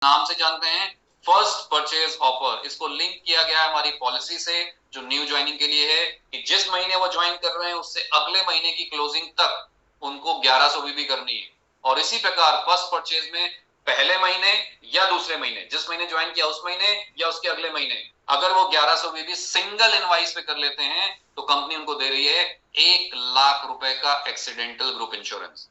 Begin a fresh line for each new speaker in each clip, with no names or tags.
नाम से जानते हैं, फर्स्ट परचेज ऑफर। इसको लिंक किया गया है हमारी पॉलिसी से जो न्यू ज्वाइनिंग के लिए है कि जिस महीने वो ज्वाइन कर रहे हैं उससे अगले महीने की क्लोजिंग तक उनको 1100 बीबी करनी है। और इसी प्रकार फर्स्ट परचेज में पहले महीने या दूसरे महीने, जिस महीने ज्वाइन किया उस महीने या उसके अगले महीने, अगर वो 1100 बीबी सिंगल इनवाइस पे कर लेते हैं तो कंपनी उनको दे रही है 1 लाख रुपए का एक्सीडेंटल ग्रुप इंश्योरेंस।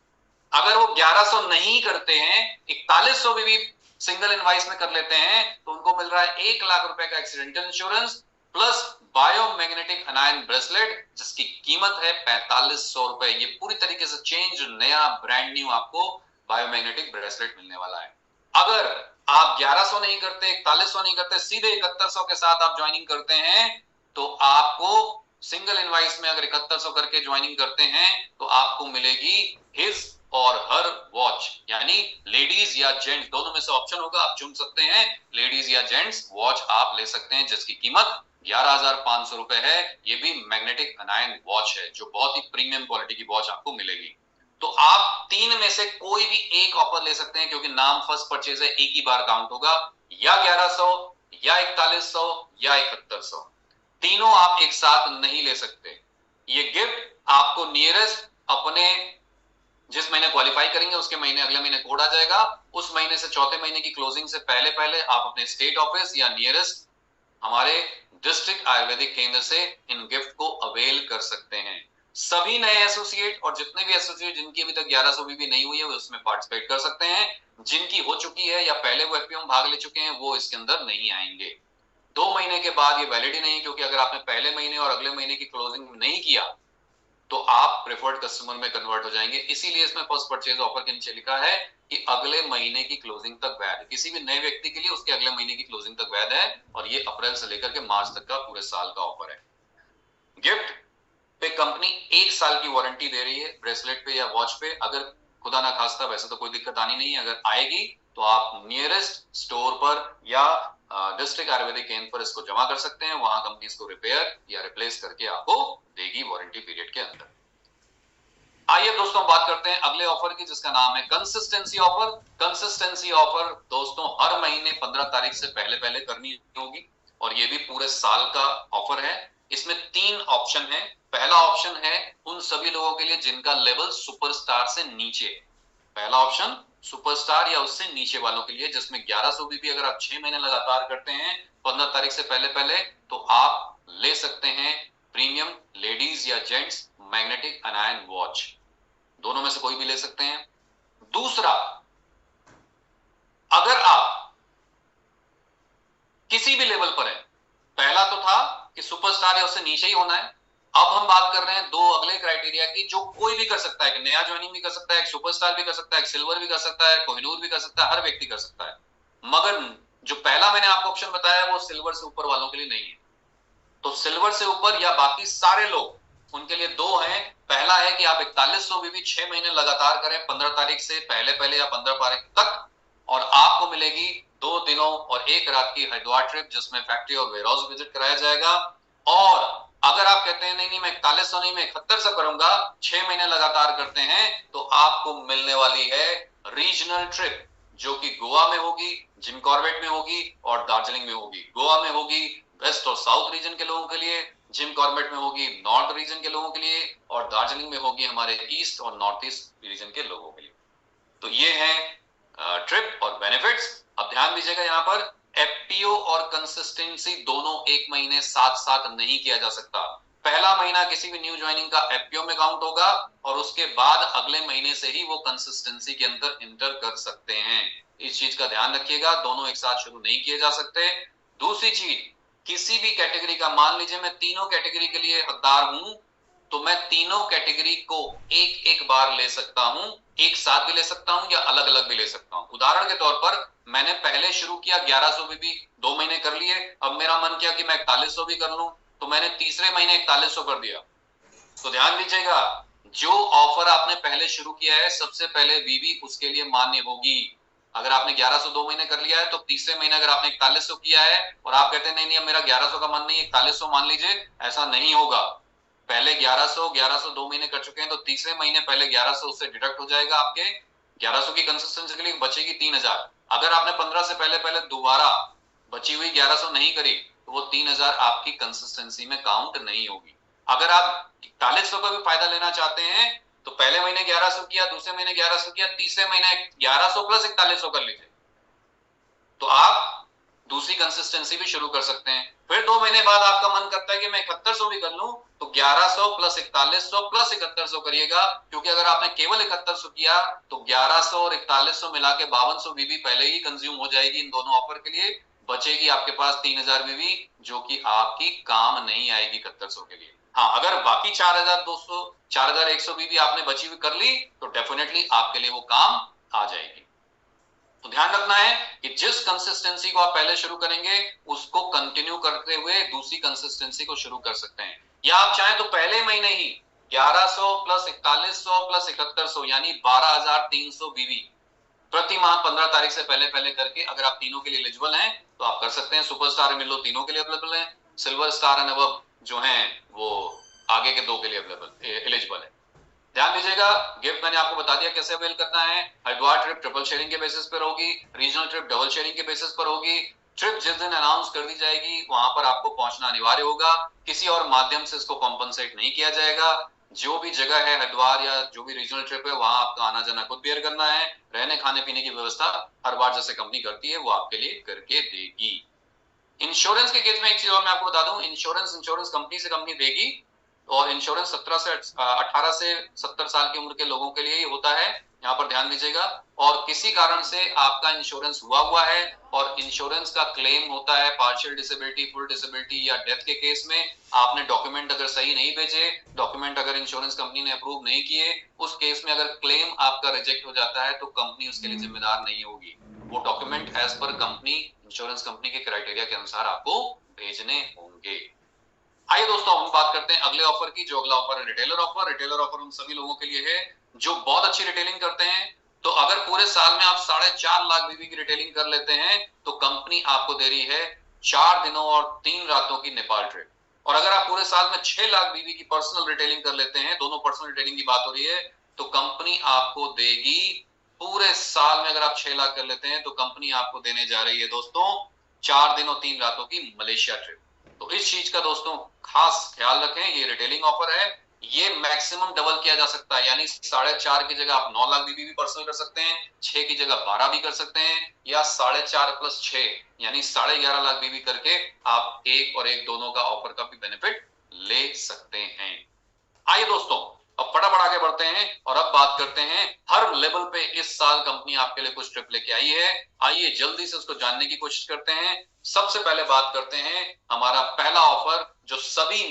अगर वो 1100 नहीं करते हैं, 4100 भी सिंगल इनवाइस में कर लेते हैं, तो उनको मिल रहा है 1 लाख रुपए का accidental insurance plus biomagnetic अनायन bracelet जिसकी कीमत है 4500 रुपए। ये पूरी तरीके से चेंज, नया ब्रांड न्यू आपको बायोमैग्नेटिक ब्रेसलेट मिलने वाला है। अगर आप 1100 नहीं करते, 4100 नहीं करते, सीधे 7100 के साथ आप ज्वाइनिंग करते हैं, तो आपको सिंगल इनवाइस में अगर 7100 करके ज्वाइनिंग करते हैं तो आपको मिलेगी हिज और हर वॉच, यानी लेडीज या जेंट्स दोनों में से ऑप्शन होगा, आप चुन सकते हैं। लेडीज या जेंट्स वॉच आप ले सकते हैं जिसकी कीमत 11,500 रुपए है। ये भी मैग्नेटिक अनायन वॉच है जो बहुत ही प्रीमियम क्वालिटी की वॉच आपको मिलेगी। तो आप तीन में से कोई भी एक ऑफर ले सकते हैं क्योंकि नाम फर्स्ट परचेज है, एक ही बार काउंट होगा, या 1100 या 4100 या 7100। तीनों आप एक साथ नहीं ले सकते। ये गिफ्ट आपको नियरेस्ट अपने जिस महीने क्वालिफाई करेंगे उसके महीने अगले महीने कोड आ जाएगा, उस महीने से चौथे महीने की क्लोजिंग से पहले पहले आप अपने स्टेट ऑफिस या नियरेस्ट हमारे डिस्ट्रिक्ट आयुर्वेदिक केंद्र से इन गिफ्ट को अवेल कर सकते हैं। सभी नए एसोसिएट और जितने भी एसोसिएट जिनकी अभी तक 1100 भी नहीं हुई है वो उसमें पार्टिसिपेट कर सकते हैं। जिनकी हो चुकी है या पहले वो एफपीओ में भाग ले चुके हैं वो इसके अंदर नहीं आएंगे। 2 महीने के बाद ये वैलिड ही नहीं, क्योंकि अगर आपने पहले महीने और अगले महीने की क्लोजिंग नहीं किया तो आप प्रेफर्ड कस्टमर में कन्वर्ट हो जाएंगे। इसीलिए इसमें फर्स्ट परचेज ऑफर के नीचे लिखा है कि अगले महीने की क्लोजिंग तक वैध है। किसी भी नए व्यक्ति के लिए उसके अगले महीने की क्लोजिंग तक वैध है और ये अप्रैल से लेकर के मार्च तक का पूरे साल का ऑफर है। गिफ्ट पे कंपनी 1 साल की वारंटी दे रही है ब्रेसलेट पे या वॉच पे। अगर खुदा ना खास्ता, वैसे तो कोई दिक्कत आनी नहीं है, अगर आएगी तो आप नियरेस्ट स्टोर पर या डिस्ट्रिक्ट आयुर्वेदिक केंद्र पर इसको जमा कर सकते हैं। वहां कंपनी इसको रिपेयर या रिप्लेस करके आपको देगी वारंटी पीरियड के अंदर। आइए दोस्तों बात करते हैं अगले ऑफर की जिसका नाम है कंसिस्टेंसी ऑफर। कंसिस्टेंसी ऑफर दोस्तों हर महीने 15 तारीख से पहले पहले करनी होगी और ये भी पूरे साल का ऑफर है। इसमें 3 ऑप्शन है। पहला ऑप्शन है उन सभी लोगों के लिए जिनका लेवल सुपरस्टार से नीचे है। पहला ऑप्शन सुपरस्टार या उससे नीचे वालों के लिए, जिसमें 1100 भी अगर आप 6 महीने लगातार करते हैं 15 तारीख से पहले पहले, तो आप ले सकते हैं प्रीमियम लेडीज या जेंट्स मैग्नेटिक अनायन वॉच। दोनों में से कोई भी ले सकते हैं। दूसरा, अगर आप किसी भी लेवल पर है, पहला तो था कि सुपरस्टार या उससे नीचे ही होना है। अब हम बात कर रहे हैं 2 अगले क्राइटेरिया की जो कोई भी कर सकता है, कि नया ज्वाइनिंग भी कर सकता है, एक सुपरस्टार भी कर सकता है, एक सिल्वर भी कर सकता है, कोहिनूर भी कर सकता है, हर व्यक्ति कर सकता है। मगर जो पहला मैंने आपको ऑप्शन बताया वो सिल्वर से ऊपर वालों के लिए नहीं है। तो सिल्वर से ऊपर या बाकी सारे लोग, उनके लिए 2 हैं। पहला है कि आप 4100 भी 6 महीने लगातार करें 15 तारीख से पहले पहले या 15 तारीख तक, और आपको मिलेगी 2 दिनों और 1 रात की हरिद्वार ट्रिप जिसमें फैक्ट्री और वेयरहाउस विजिट कराया जाएगा। और अगर आप कहते हैं नहीं नहीं मैं 4100 नहीं, मैं 7100 करूंगा, 6 महीने लगातार करते हैं, तो आपको मिलने वाली है रीजनल ट्रिप जो कि गोवा में होगी, जिम कॉर्बेट में होगी और दार्जिलिंग में होगी। गोवा में होगी वेस्ट और साउथ रीजन के लोगों के लिए, जिम कॉर्बेट में होगी नॉर्थ रीजन के लोगों के लिए, और दार्जिलिंग में होगी हमारे ईस्ट और नॉर्थ ईस्ट रीजन के लोगों के लिए। तो ये है ट्रिप और बेनिफिट्स। अब ध्यान दीजिएगा यहाँ पर एफपीओ और कंसिस्टेंसी दोनों एक महीने साथ साथ नहीं किया जा सकता। पहला महीना किसी भी न्यू ज्वाइनिंग का एफपीओ में काउंट होगा और उसके बाद अगले महीने से ही वो कंसिस्टेंसी के अंदर इंटर कर सकते हैं। इस चीज का ध्यान रखिएगा, दोनों एक साथ शुरू नहीं किए जा सकते। दूसरी चीज, किसी भी कैटेगरी का, मान लीजिए मैं तीनों कैटेगरी के लिए हकदार हूं, तो मैं तीनों कैटेगरी को एक एक बार ले सकता हूं, एक साथ भी ले सकता हूं या अलग अलग भी ले सकता हूं। उदाहरण के तौर पर मैंने पहले शुरू किया 1100 भी 2 महीने कर लिए, अब मेरा मन किया कि मैं 4100 भी कर लूं, तो मैंने तीसरे महीने 4100 कर दिया। तो ध्यान दीजिएगा, जो ऑफर आपने पहले शुरू किया है सबसे पहले बीबी उसके लिए मान्य होगी। अगर आपने 1100 2 महीने कर लिया है तो तीसरे महीने अगर आपने 4100 किया है और आप कहते हैं नहीं नहीं अब मेरा 1100 का मन नहीं, 4100 मान लीजिए, ऐसा नहीं होगा। पहले 1100 2 महीने कर चुके हैं तो तीसरे महीने पहले 1100 उससे डिडक्ट हो जाएगा, आपके 1100 की कंसिस्टेंसी के लिए बचेगी 3000। अगर आपने 15 से पहले पहले दोबारा बची हुई 1100 नहीं करी तो वो 3000 आपकी कंसिस्टेंसी में काउंट नहीं होगी। अगर आप 4100 का भी फायदा लेना चाहते हैं तो पहले महीने 1100 किया, दूसरे महीने 1100 किया, तीसरे महीने 1100 प्लस 4100 कर लीजिए, तो आप दूसरी कंसिस्टेंसी भी शुरू कर सकते हैं। फिर 2 महीने बाद आपका मन करता है कि मैं 7100 भी कर लूं, तो 1100 प्लस 4100 प्लस 7100 करिएगा, क्योंकि अगर आपने केवल 7100 किया तो 1100 और 4100 मिला के 5200 बीबी पहले ही कंज्यूम हो जाएगी इन दोनों ऑफर के लिए। बचेगी आपके पास 3000 बीबी, जो कि आपकी काम नहीं आएगी 7100 के लिए। हाँ, अगर बाकी 4200 4100 बीबी आपने बची हुई कर ली तो डेफिनेटली आपके लिए वो काम आ जाएगी। तो ध्यान रखना है कि जिस कंसिस्टेंसी को आप पहले शुरू करेंगे उसको कंटिन्यू करते हुए दूसरी कंसिस्टेंसी को शुरू कर सकते हैं, या आप चाहें तो पहले महीने ही 1100 प्लस 4100 प्लस 7100 यानी 12300 बीबी प्रति माह 15 तारीख से पहले पहले करके, अगर आप तीनों के लिए एलिजिबल हैं तो आप कर सकते हैं। सुपरस्टार मिलो तीनों के लिए अवेलेबल है, सिल्वर स्टार एंड अबव जो हैं वो आगे के 2 के लिए एलिजिबल है। ध्यान दीजिएगा, गिफ्ट मैंने आपको बता दिया कैसे अवेल करना है। हरिद्वार ट्रिप ट्रिपल शेयरिंग के बेसिस पर होगी, रीजनल ट्रिप डबल शेयरिंग के बेसिस पर होगी। ट्रिप जिस दिन अनाउंस कर दी जाएगी वहां पर आपको पहुंचना अनिवार्य होगा, किसी और माध्यम से इसको कॉम्पनसेट नहीं किया जाएगा। जो भी जगह है हरिद्वार या जो भी रीजनल ट्रिप है वहां आपका आना जाना खुद बेयर करना है, रहने खाने पीने की व्यवस्था हर बार जैसे कंपनी करती है वो आपके लिए करके देगी। इंश्योरेंस के केस में एक चीज और मैं आपको बता दूं, इंश्योरेंस कंपनी से कंपनी देगी, और इंश्योरेंस 18 से 70 साल की उम्र के लोगों के लिए ही होता है, यहाँ पर ध्यान दीजिएगा। और किसी कारण से आपका इंश्योरेंस हुआ है और इंश्योरेंस का क्लेम होता है पार्शियल डिसेबिलिटी, फुल डिसेबिलिटी या डेथ के केस में, आपने डॉक्यूमेंट अगर सही नहीं भेजे, डॉक्यूमेंट अगर इंश्योरेंस कंपनी ने अप्रूव नहीं किए, उस केस में अगर क्लेम आपका रिजेक्ट हो जाता है तो कंपनी उसके लिए जिम्मेदार नहीं होगी। वो डॉक्यूमेंट एज पर कंपनी, इंश्योरेंस कंपनी के क्राइटेरिया के अनुसार आपको भेजने होंगे। आइए दोस्तों हम बात करते हैं अगले ऑफर की। जो अगला ऑफर है रिटेलर ऑफर। रिटेलर ऑफर उन सभी लोगों के लिए है जो बहुत अच्छी रिटेलिंग करते हैं। तो अगर पूरे साल में आप 4.5 लाख बीबी की रिटेलिंग कर लेते हैं तो कंपनी आपको दे रही है 4 दिनों और 3 रातों की नेपाल ट्रिप। और अगर आप पूरे साल में 6 लाख बीबी की पर्सनल रिटेलिंग कर लेते हैं, दोनों पर्सनल रिटेलिंग की बात हो रही है, तो कंपनी आपको देगी पूरे साल में, अगर आप 6 लाख कर लेते हैं तो कंपनी आपको देने जा रही है दोस्तों 4 दिन और 3 रातों की मलेशिया ट्रिप। तो इस चीज का दोस्तों खास ख्याल रखें, ये रिटेलिंग ऑफर है, ये मैक्सिमम डबल किया जा सकता है, यानी 4.5 की जगह आप 9 लाख बीबी भी पर्सनल कर सकते हैं, 6 की जगह 12 भी कर सकते हैं, या 4.5 प्लस 6 यानी 11.5 लाख बीबी करके आप एक और एक दोनों का ऑफर का भी बेनिफिट ले सकते हैं। आइए दोस्तों अब फटाफट आगे बढ़ते हैं और अब बात करते हैं हर लेवल पे इस साल कंपनी आपके लिए कुछ ट्रिप लेके आई है। आइए जल्दी से उसको जानने की कोशिश करते हैं। सबसे पहले बात करते हैं हमारा पहला ऑफर जो सभी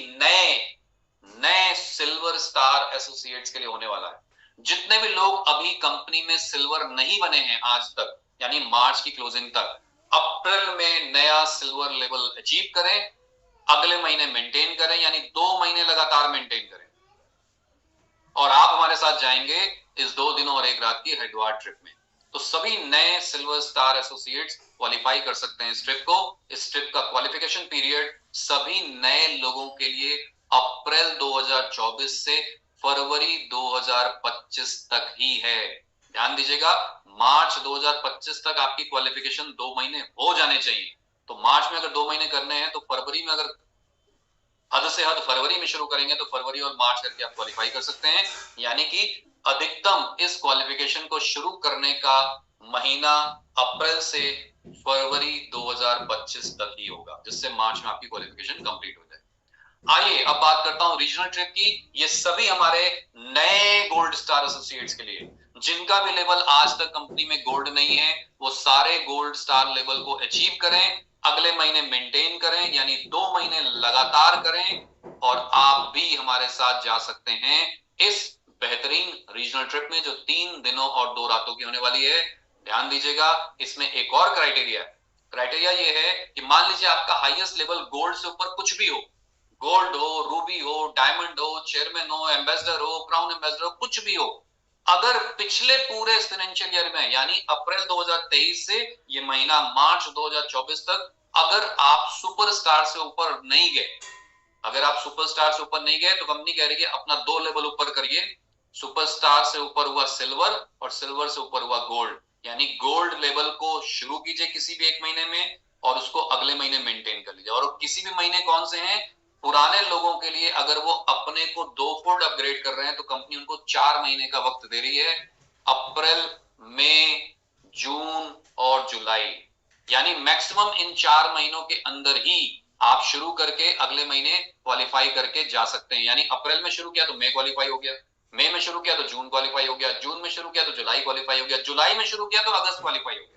नए सिल्वर स्टार एसोसिएट्स के लिए होने वाला है। जितने भी लोग अभी कंपनी में सिल्वर नहीं बने हैं आज तक, यानी मार्च की क्लोजिंग तक, अप्रैल में नया सिल्वर लेवल अचीव करें, अगले महीने मेंटेन करें, यानी 2 महीने लगातार मेंटेन करें, और आप हमारे साथ जाएंगे इस 2 दिनों और 1 रात की हरिद्वार ट्रिप में। तो सभी नए सिल्वर स्टार एसोसिएट्स क्वालिफाई कर सकते हैं इस ट्रिप को। इस ट्रिप का क्वालिफिकेशन पीरियड सभी नए लोगों के लिए अप्रैल 2024 से फरवरी 2025 तक ही है। ध्यान दीजिएगा, मार्च 2025 तक आपकी क्वालिफिकेशन 2 महीने हो जाने चाहिए। तो मार्च में अगर 2 महीने करने हैं तो फरवरी में, अगर हद से हद फरवरी में शुरू करेंगे तो फरवरी और मार्च करके आप क्वालिफाई कर सकते हैं। यानी कि अधिकतम इस क्वालिफिकेशन को शुरू करने का महीना अप्रैल से फरवरी 2025 तक ही होगा, जिससे मार्च में आपकी क्वालिफिकेशन कंप्लीट हो जाए। आइए अब बात करता हूं रीजनल ट्रिप की। ये सभी हमारे नए गोल्ड स्टार एसोसिएट्स के लिए, जिनका भी लेवल आज तक कंपनी में गोल्ड नहीं है, वो सारे गोल्ड स्टार लेवल को अचीव करें, अगले महीने मेंटेन करें, यानी 2 महीने लगातार करें, और आप भी हमारे साथ जा सकते हैं इस बेहतरीन रीजनल ट्रिप में जो 3 दिनों और 2 रातों की होने वाली है। ध्यान दीजिएगा, इसमें एक और क्राइटेरिया ये है कि मान लीजिए आपका हाईएस्ट लेवल गोल्ड से ऊपर कुछ भी हो, गोल्ड हो, रूबी हो, डायमंड हो, चेयरमैन हो, एम्बेसडर हो, क्राउन एम्बेसडर हो, कुछ भी हो, अगर पिछले पूरे फाइनेंशियल ईयर में यानी अप्रैल 2023 से ये महीना मार्च 2024 तक अगर आप सुपरस्टार से ऊपर नहीं गए, अगर आप सुपरस्टार से ऊपर नहीं गए तो कंपनी कह रही है अपना 2 लेवल ऊपर करिए। सुपरस्टार से ऊपर हुआ सिल्वर और सिल्वर से ऊपर हुआ गोल्ड, यानी गोल्ड लेवल को शुरू कीजिए किसी भी एक महीने में और उसको अगले महीने मेंटेन कर लीजिए। और किसी भी महीने कौन से हैं, पुराने लोगों के लिए अगर वो अपने को 2 फुट अपग्रेड कर रहे हैं तो कंपनी उनको 4 महीने का वक्त दे रही है, अप्रैल, मई, जून और जुलाई। यानी मैक्सिमम इन 4 महीनों के अंदर ही आप शुरू करके अगले महीने क्वालिफाई करके जा सकते हैं। यानी अप्रैल में शुरू किया तो मई क्वालिफाई हो गया, मई में शुरू किया तो जून क्वालिफाई हो गया, जून में शुरू किया तो जुलाई क्वालिफाई हो गया, जुलाई में शुरू किया तो अगस्त क्वालिफाई हो गया।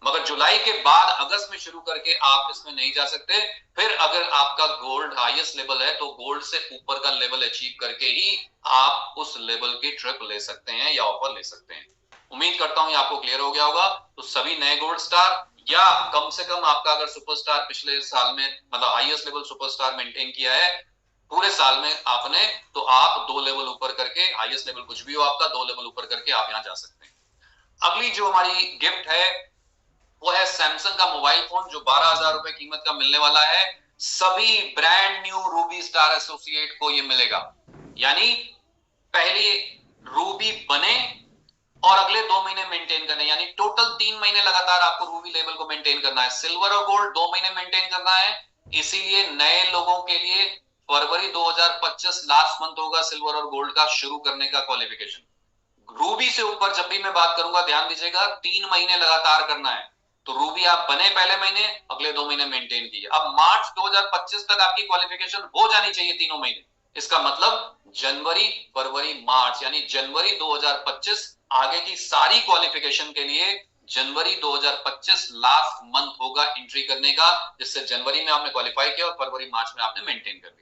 मगर जुलाई के बाद अगस्त में शुरू करके आप इसमें नहीं जा सकते। फिर अगर आपका गोल्ड हाईएस्ट लेवल है तो गोल्ड से ऊपर का लेवल अचीव करके ही आप उस लेवल की ट्रिप ले सकते हैं या ऑफर ले सकते हैं। उम्मीद करता हूं आपको क्लियर हो गया होगा। तो सभी नए गोल्ड स्टार या कम से कम आपका अगर सुपरस्टार पिछले साल में मतलब हाईएस्ट लेवल सुपरस्टार मेंटेन किया है पूरे साल में आपने, तो आप 2 लेवल ऊपर करके, हाईएस्ट लेवल कुछ भी हो आपका, 2 लेवल ऊपर करके आप यहां जा सकते हैं। अगली जो हमारी गिफ्ट है वो है सैमसंग का मोबाइल फोन जो 12,000 रुपए कीमत का मिलने वाला है। सभी brand new Ruby star associate को ये मिलेगा। यानी पहले रूबी बने और अगले 2 महीने मेंटेन करने, यानी टोटल 3 महीने लगातार आपको रूबी लेवल को मेंटेन करना है। सिल्वर और गोल्ड 2 महीने मेंटेन करना है। इसीलिए नए लोगों के लिए फरवरी 2025 लास्ट मंथ होगा सिल्वर और गोल्ड का शुरू करने का क्वालिफिकेशन। रूबी से ऊपर जब भी मैं बात करूंगा ध्यान दीजिएगा 3 महीने लगातार करना है। तो रूबी आप बने पहले महीने, अगले 2 महीने मेंटेन कीजिए। अब मार्च 2025 तक आपकी क्वालिफिकेशन हो जानी चाहिए तीनों महीने। इसका मतलब जनवरी, फरवरी, मार्च, यानी जनवरी 2025 आगे की सारी क्वालिफिकेशन के लिए जनवरी 2025 लास्ट मंथ होगा एंट्री करने का, जिससे जनवरी में आपने क्वालिफाई किया और फरवरी मार्च में आपने मेंटेन कर दिया।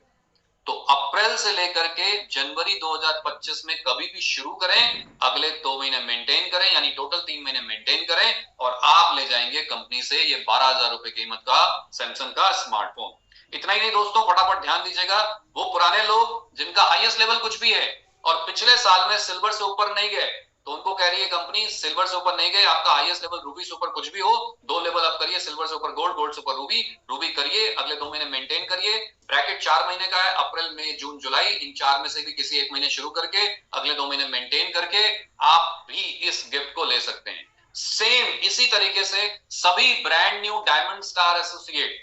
तो अप्रैल से लेकर के जनवरी 2025 में कभी भी शुरू करें, अगले 2 महीने मेंटेन करें, यानी टोटल 3 महीने मेंटेन करें और आप ले जाएंगे कंपनी से ये 12,000 रुपए कीमत का सैमसंग का स्मार्टफोन। इतना ही नहीं दोस्तों, फटाफट ध्यान दीजिएगा, वो पुराने लोग जिनका हाईएस्ट लेवल कुछ भी है और पिछले साल में सिल्वर से ऊपर नहीं गए, तो उनको कह रही है कंपनी सिल्वर से ऊपर नहीं गए, आपका हाईएस्ट लेवल रूबी से ऊपर कुछ भी हो, 2 लेवल अप करिए, सिल्वर से ऊपर गोल्ड, गोल्ड से ऊपर रूबी, रूबी करिए, अगले 2 महीने मेंटेन करिए। ब्रैकेट 4 महीने का है, अप्रैल, मई, जून, जुलाई, इन 4 में से भी किसी एक महीने शुरू करके अगले 2 महीने मेंटेन करके आप भी इस गिफ्ट को ले सकते हैं। सेम इसी तरीके से सभी brand new diamond star associate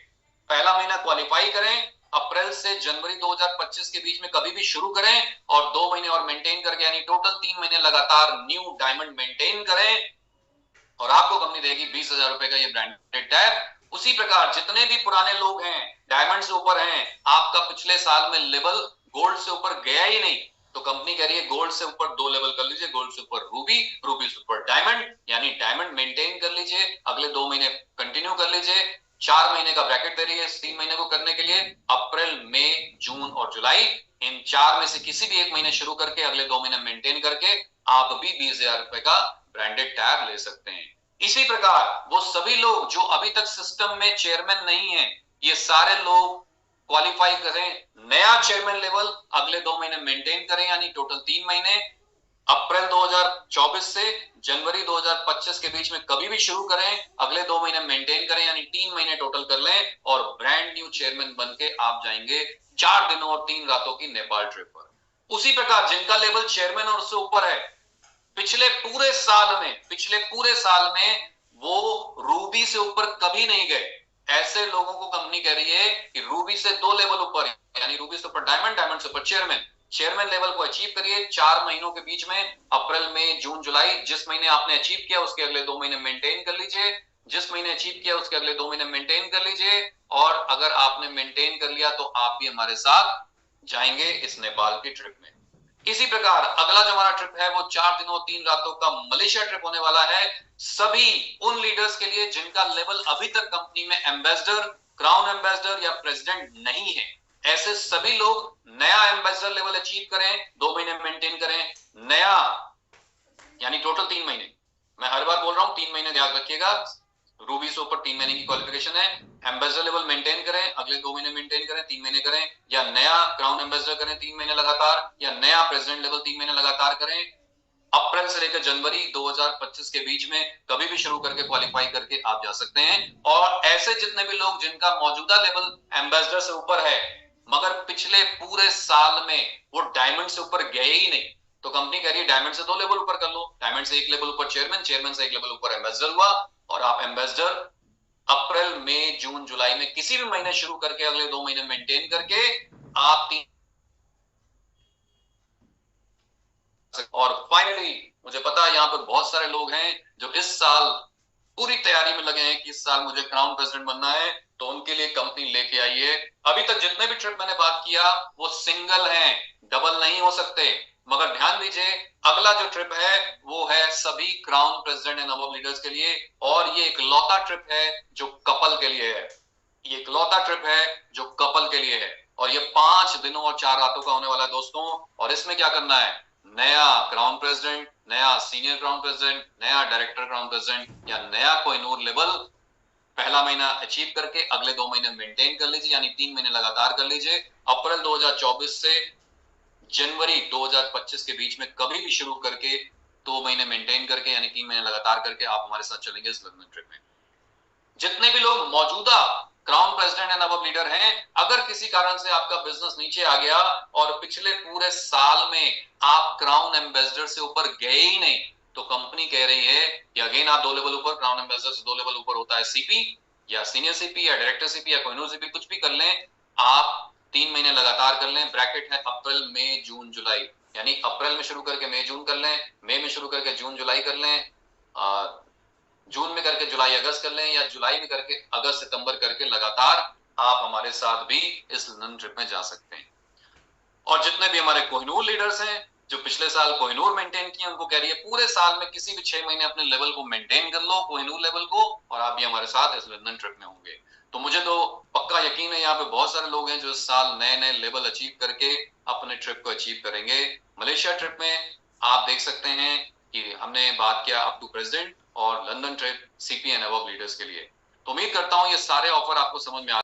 पहला महीना क्वालिफाई करें, अप्रैल से जनवरी 2025 के बीच में कभी भी शुरू करें और 2 महीने और मेंटेन करके, यानी टोटल 3 महीने लगातार न्यू डायमंड मेंटेन करें और आपको कंपनी देगी 20,000 रुपए का ये ब्रांडेड टैब। उसी प्रकार जितने भी पुराने लोग हैं डायमंड से ऊपर हैं, आपका पिछले साल में लेवल गोल्ड से ऊपर गया ही नहीं, तो कंपनी कह रही है गोल्ड से ऊपर 2 लेवल कर लीजिए, गोल्ड से ऊपर रूबी, रूबी से ऊपर डायमंड, यानी डायमंड मेंटेन कर लीजिए, अगले 2 महीने कंटिन्यू कर लीजिए। 4 महीने का ब्रैकेट दे रही है 3 महीने को करने के लिए, अप्रैल, मई, जून और जुलाई, इन 4 में से किसी भी एक महीने शुरू करके अगले 2 महीने मेंटेन करके आप भी 20,000 रुपए का ब्रांडेड टैब ले सकते हैं। इसी प्रकार वो सभी लोग जो अभी तक सिस्टम में चेयरमैन नहीं है, ये सारे लोग क्वालिफाई करें, नया चेयरमैन लेवल अगले 2 महीने मेंटेन करें, यानी टोटल 3 महीने, अप्रैल 2024 से जनवरी 2025 के बीच में कभी भी शुरू करें, अगले 2 महीने मेंटेन करें, यानी 3 महीने टोटल कर लें और ब्रांड न्यू चेयरमैन बन के आप जाएंगे 4 दिनों और 3 रातों की नेपाल ट्रिप पर। उसी प्रकार जिनका लेवल चेयरमैन और उससे ऊपर है, पिछले पूरे साल में वो रूबी से ऊपर कभी नहीं गए, ऐसे लोगों को कंपनी कह रही है कि रूबी से 2 लेवल ऊपर, यानी रूबी से ऊपर डायमंड, डायमंड से ऊपर चेयरमैन, चेयरमैन लेवल को अचीव करिए 4 महीनों के बीच में, अप्रैल, मई, जून, जुलाई, जिस महीने आपने अचीव किया उसके अगले 2 महीने मेंटेन कर लीजिए, जिस महीने अचीव किया उसके अगले 2 महीने मेंटेन कर लीजिए। और अगर आपने मेंटेन कर लिया तो आप भी हमारे साथ जाएंगे इस नेपाल की ट्रिप में। इसी प्रकार अगला जो हमारा ट्रिप है वो 4 दिनों 3 रातों का मलेशिया ट्रिप होने वाला है। सभी उन लीडर्स के लिए जिनका लेवल अभी तक कंपनी में एम्बेसडर, क्राउन एम्बेसडर या प्रेसिडेंट नहीं है, ऐसे सभी लोग नया एम्बेसडर लेवल अचीव करें, 2 महीने मेंटेन करें, नया यानी टोटल 3 महीने, मैं हर बार बोल रहा हूं 3 महीने ध्यान रखिएगा, रूबी से ऊपर 3 महीने की क्वालिफिकेशन है, एम्बेसडर लेवल मेंटेन करें, अगले 2 महीने मेंटेन करें, 3 महीने करें, या नया क्राउन एम्बेसडर करें 3 महीने लगातार, या नया प्रेसिडेंट लेवल 3 महीने लगातार करें। अप्रैल से लेकर जनवरी 2025 के बीच में कभी भी शुरू करके क्वालिफाई करके आप जा सकते हैं। और ऐसे जितने भी लोग जिनका मौजूदा लेवल एम्बेसडर से ऊपर है मगर पिछले पूरे साल में वो डायमंड से ऊपर गए ही नहीं, तो कंपनी कह रही है डायमंड से 2 लेवल ऊपर कर लो, डायमंड से 1 लेवल ऊपर चेयरमैन, चेयरमैन से 1 लेवल ऊपर एम्बेसडर हुआ, और आप एम्बेसडर अप्रैल मई जून जुलाई में किसी भी महीने शुरू करके अगले 2 महीने मेंटेन करके आप 3। और फाइनली मुझे पता है यहाँ पे बहुत सारे लोग हैं जो इस साल पूरी तैयारी में लगे हैं कि इस साल मुझे क्राउन प्रेसिडेंट बनना है, तो उनके लिए कंपनी लेके आई है। अभी तक जितने भी ट्रिप मैंने बात किया वो सिंगल हैं, डबल नहीं हो सकते, मगर ध्यान दीजिए अगला जो ट्रिप है वो है सभी crown president and above leaders के लिए, और ये एक लौता ट्रिप है जो कपल के लिए है, ये एक लौता ट्रिप है जो कपल के लिए है, और ये 5 दिनों और 4 रातों का होने वाला है दोस्तों। और इसमें क्या करना है, नया क्राउन प्रेसिडेंट, नया सीनियर क्राउन प्रेसिडेंट, नया डायरेक्टर क्राउन प्रेसिडेंट या नया कोहिनूर लेवल पहला महीना अचीव करके अगले 2 महीने मेंटेन कर लीजिए, यानी 3 महीने लगातार कर लीजिए। अप्रैल 2024 से जनवरी 2025 के बीच में कभी भी शुरू करके 2 महीने मेंटेन करके यानी 3 महीने लगातार करके आप हमारे साथ चलेंगे इस लंदन ट्रिप में। जितने भी लोग मौजूदा crown president and above leader हैं, अगर किसी कारण से आपका बिजनेस नीचे आ गया और पिछले पूरे साल में आप क्राउन एम्बेसडर से ऊपर गए ही नहीं, तो कंपनी कह रही है कि अगेन आप 2 लेवल ऊपर, क्राउन एम्बेसडर से 2 लेवल ऊपर होता है सीपी या सीनियर सीपी या डायरेक्टर सीपी या कोहिनूर सीपी, कुछ भी कर लें, आप 3 महीने लगातार कर लें। ब्रैकेट है अप्रैल मई जून जुलाई, यानी अप्रैल में शुरू करके मई जून कर लें, मई में शुरू करके जून जुलाई कर लें, जून में करके जुलाई अगस्त कर लें, या जुलाई में करके अगस्त सितंबर करके लगातार आप हमारे साथ भी इस लंदन ट्रिप में जा सकते हैं। और जितने भी हमारे कोहिनूर लीडर्स हैं जो पिछले साल कोहिनूर मेंटेन किए, उनको कह रही है पूरे साल में किसी भी 6 महीने अपने लेवल को मेंटेन कर लो, कोहिनूर लेवल को, और आप भी हमारे साथ इस लंदन ट्रिप में होंगे। तो मुझे तो पक्का यकीन है यहाँ पे बहुत सारे लोग हैं जो इस साल नए नए लेवल अचीव करके अपने ट्रिप को अचीव करेंगे। मलेशिया ट्रिप में आप देख सकते हैं कि हमने बात किया अप टू प्रेसिडेंट और London trip CP and above leaders के लिए। तो उम्मीद करता हूं ये सारे ऑफर आपको समझ में आ